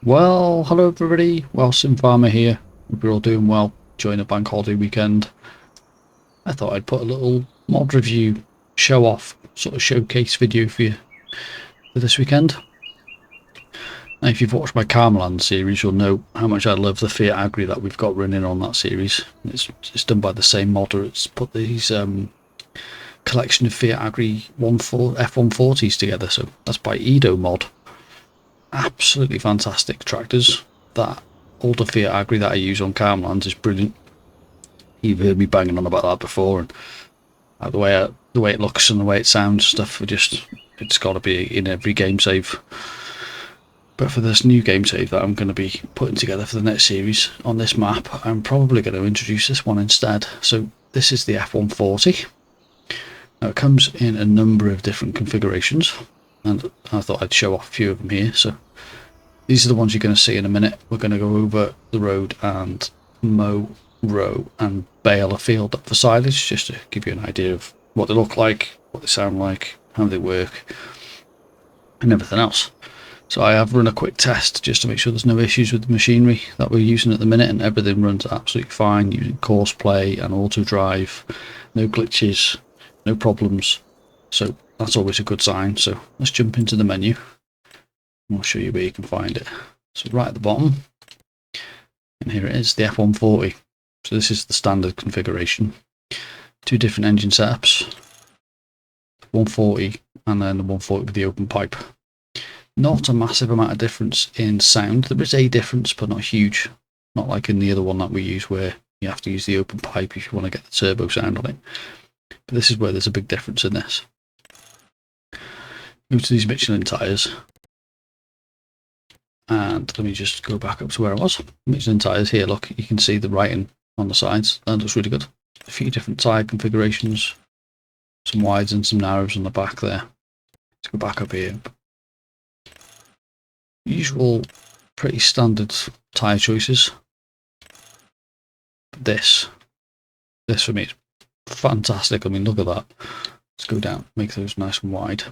Well, hello everybody, Welsh Sim Farmer here. Hope you're all doing well, enjoying a bank holiday weekend. I thought I'd put a little mod review, show off, sort of showcase video for you for this weekend. Now, if you've watched my Carmeland series, you'll know how much I love the Fiat Agri that we've got running on that series. It's done by the same modder. It's put these collection of Fiat Agri F140s together, so that's by Edomod. Absolutely fantastic tractors. That older Fiat Agri that I use on Carmeland is brilliant. You've heard me banging on about that before, and the way it looks and the way it sounds, stuff. It's got to be in every game save. But for this new game save that I'm going to be putting together for the next series on this map, I'm probably going to introduce this one instead. So this is the F140. Now it comes in a number of different configurations, and I thought I'd show off a few of them here. So these are the ones you're going to see in a minute. We're going to go over the road and mow, row and bale a field up for silage, just to give you an idea of what they look like, what they sound like, how they work and everything else. So I have run a quick test just to make sure there's no issues with the machinery that we're using at the minute, and everything runs absolutely fine using course play and auto drive, no glitches, no problems. So that's always a good sign. So let's jump into the menu. I'll show you where you can find it. So right at the bottom, and here it is, the F140. So this is the standard configuration. Two different engine setups, 140 and then the 140 with the open pipe. Not a massive amount of difference in sound. There is a difference, but not huge. Not like in the other one that we use where you have to use the open pipe if you want to get the turbo sound on it. But this is where there's a big difference in this. Move to these Michelin tyres. And let me just go back up to where I was. Michelin tyres here, look, you can see the writing on the sides. That looks really good. A few different tyre configurations. Some wides and some narrows on the back there. Let's go back up here. Usual, pretty standard tyre choices. But this for me is fantastic. I mean, look at that. Let's go down, make those nice and wide.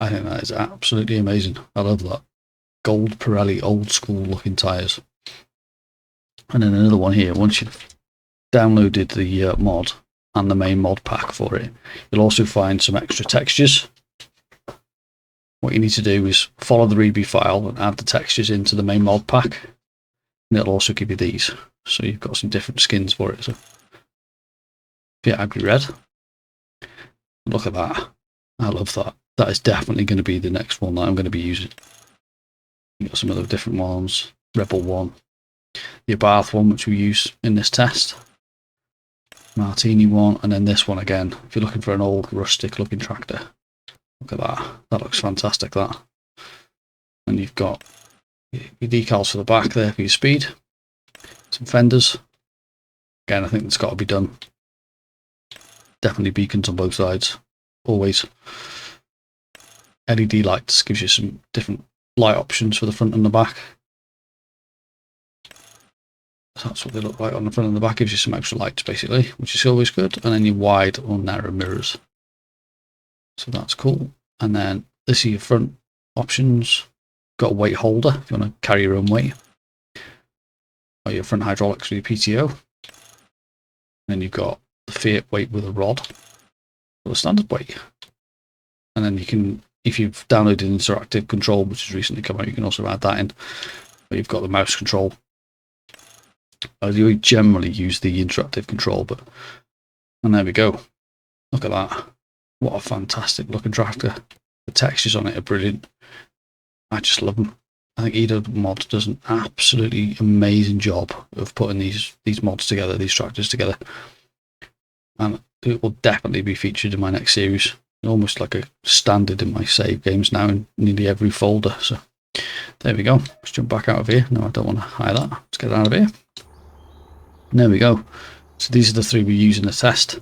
I think that is absolutely amazing. I love that. Gold Pirelli old school looking tyres. And then another one here, once you've downloaded the mod and the main mod pack for it, you'll also find some extra textures. What you need to do is follow the README file and add the textures into the main mod pack, and it'll also give you these. So you've got some different skins for it. So Fiat Agri Red. Look at that. I love that. That is definitely going to be the next one that I'm going to be using. You've got some other different ones. Rebel 1. The Abarth one, which we use in this test. Martini 1, and then this one again. If you're looking for an old rustic looking tractor. Look at that. That looks fantastic, that. And you've got your decals for the back there for your speed. Some fenders. Again, I think it's got to be done. Definitely beacons on both sides. Always. LED lights gives you some different light options for the front and the back. So that's what they look like on the front and the back. Gives you some extra lights basically, which is always good. And then your wide or narrow mirrors. So that's cool. And then this are your front options. Got a weight holder if you want to carry your own weight. Or your front hydraulics for your PTO. And then you've got the Fiat weight with a rod. Or the standard weight. And then you can, if you've downloaded interactive control, which has recently come out, you can also add that in. But you've got the mouse control. I do generally use the interactive control, but and there we go. Look at that. What a fantastic looking tractor. The textures on it are brilliant. I just love them. I think Edomod does an absolutely amazing job of putting these mods together, these tractors together. And it will definitely be featured in my next series. Almost like a standard in my save games now in nearly every folder. So there we go. Let's jump back out of here. No, I don't want to hide that. Let's get out of here. And there we go. So these are the three we use in the test.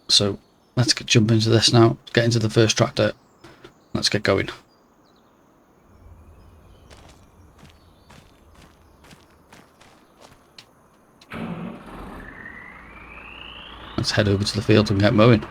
So let's jump into this now. Get into the first tractor. Let's get going. Let's head over to the field and get mowing.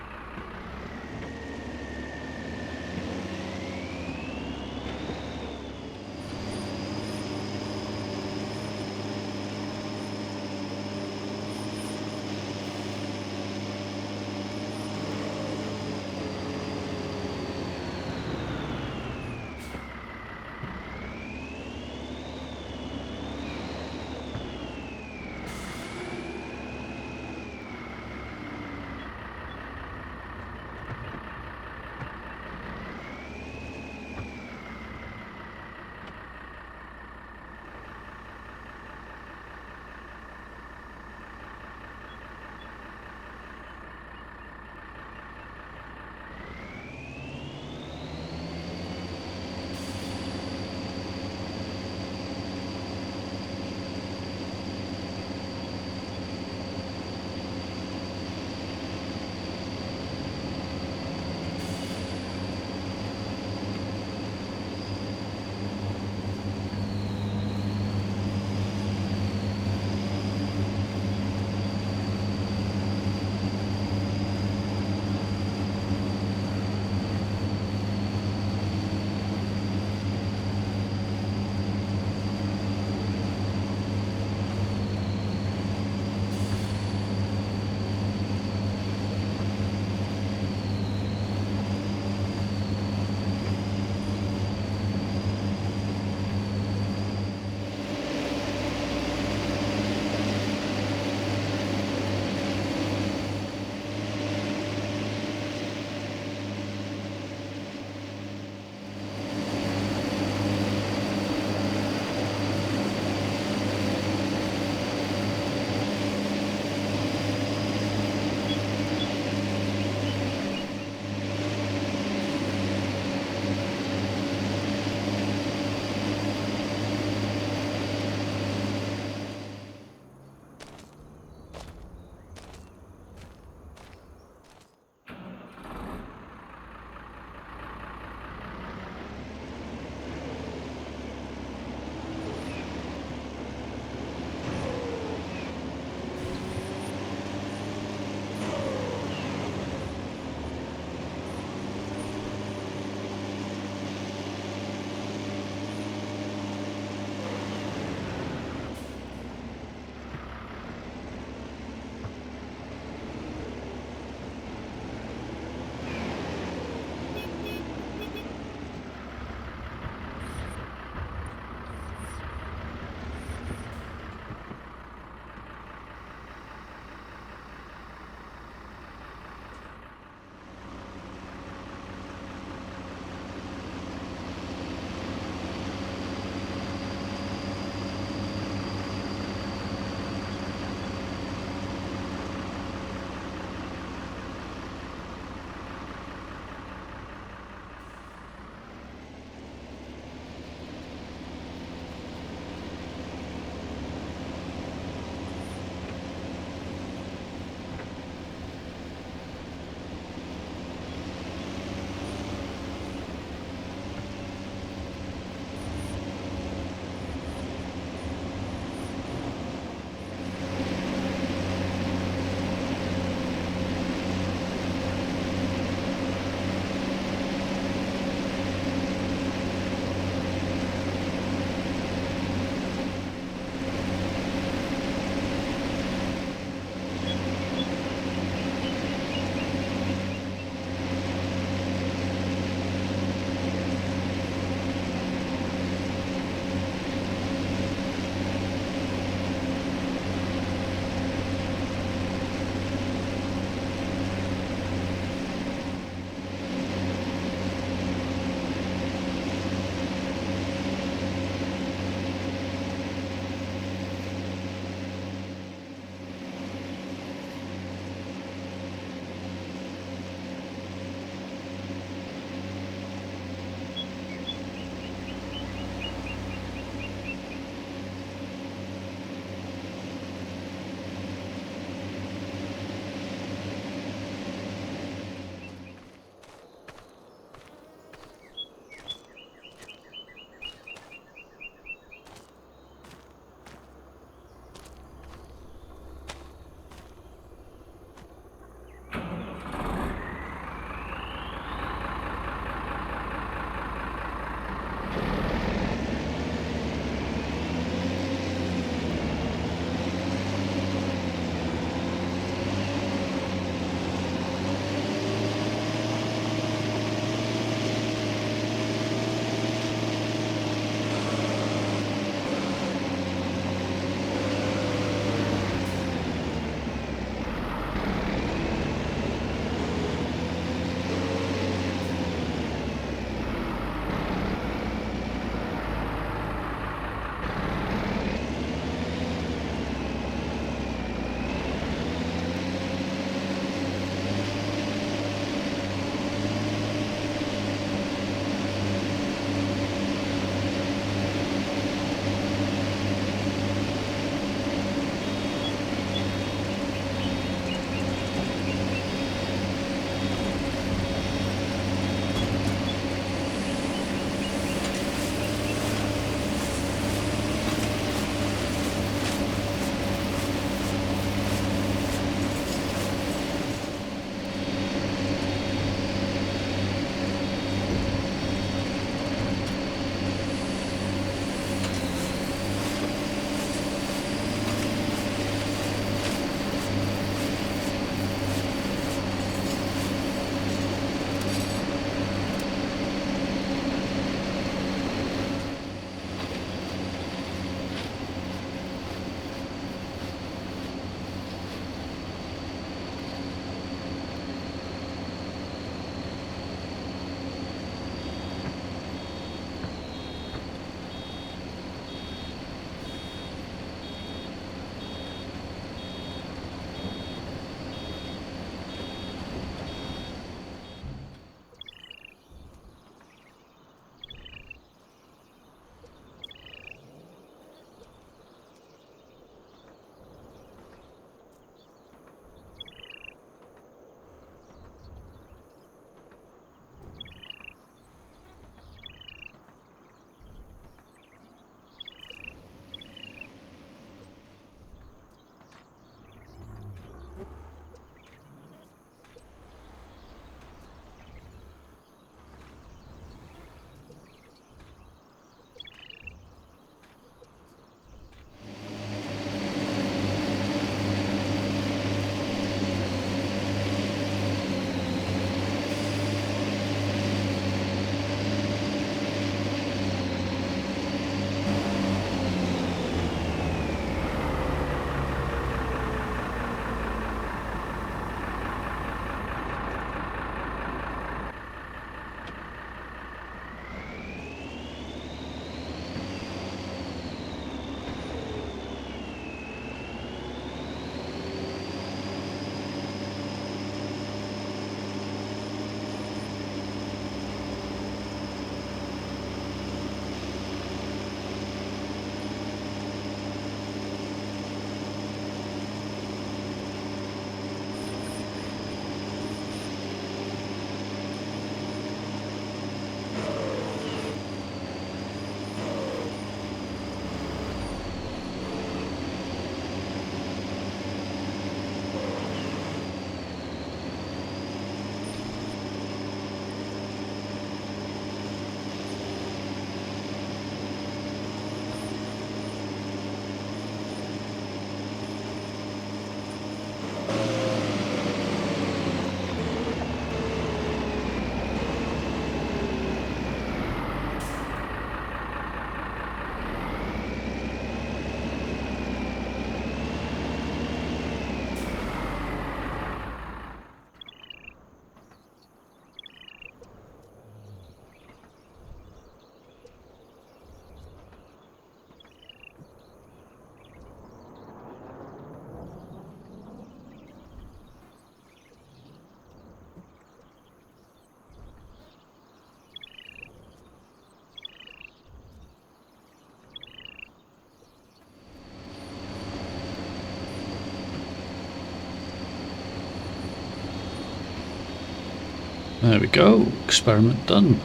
There we go, experiment done.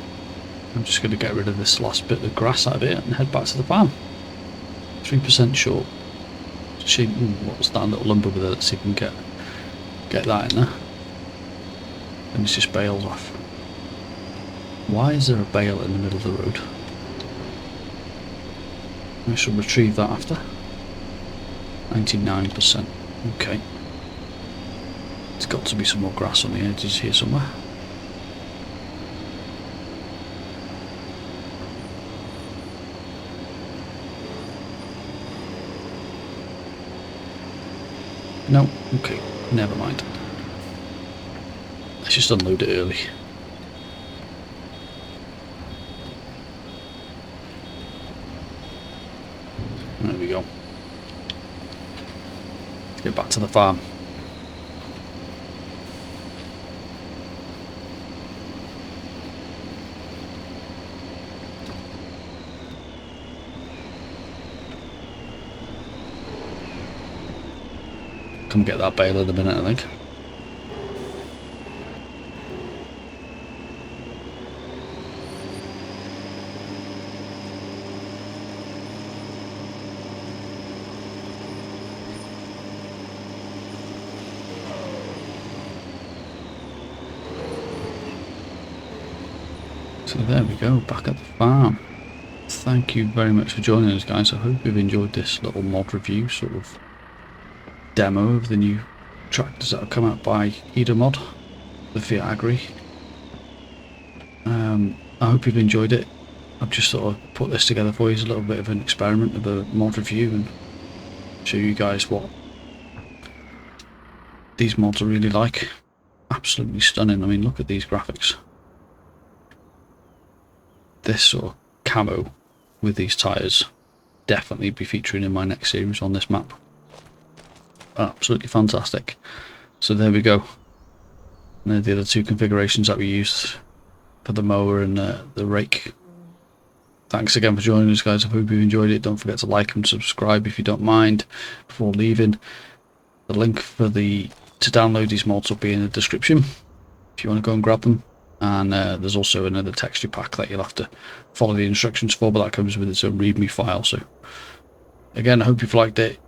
I'm just going to get rid of this last bit of grass out of it and head back to the farm. 3% short. What was that little lumber with it? Let's see if we can get that in there. And it's just baled off. Why is there a bale in the middle of the road? I shall retrieve that after. 99%. Okay. There's got to be some more grass on the edges here somewhere. No, okay, never mind. Let's just unload it early. There we go. Let's get back to the farm. Come get that bale in a minute, I think. So there we go, back at the farm. Thank you very much for joining us, guys. I hope you've enjoyed this little mod review, sort of demo of the new tractors that have come out by Edomod, the Fiat Agri. I hope you've enjoyed it. I've just sort of put this together for you as a little bit of an experiment of a mod review and show you guys what these mods are really like. Absolutely stunning. I mean, look at these graphics. This sort of camo with these tyres definitely be featuring in my next series on this map. Absolutely fantastic. So there we go. And they're the other two configurations that we used for the mower and the rake. Thanks again for joining us, guys. I hope you enjoyed it. Don't forget to like and subscribe if you don't mind before leaving. The link for to download these mods will be in the description if you want to go and grab them. And there's also another texture pack that you'll have to follow the instructions for, but that comes with its own readme file. So again, I hope you've liked it.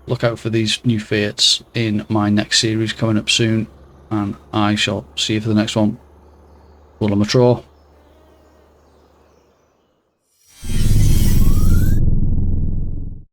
Look out for these new Fiats in my next series coming up soon, and I shall see you for the next one. Well, I'm a Mature.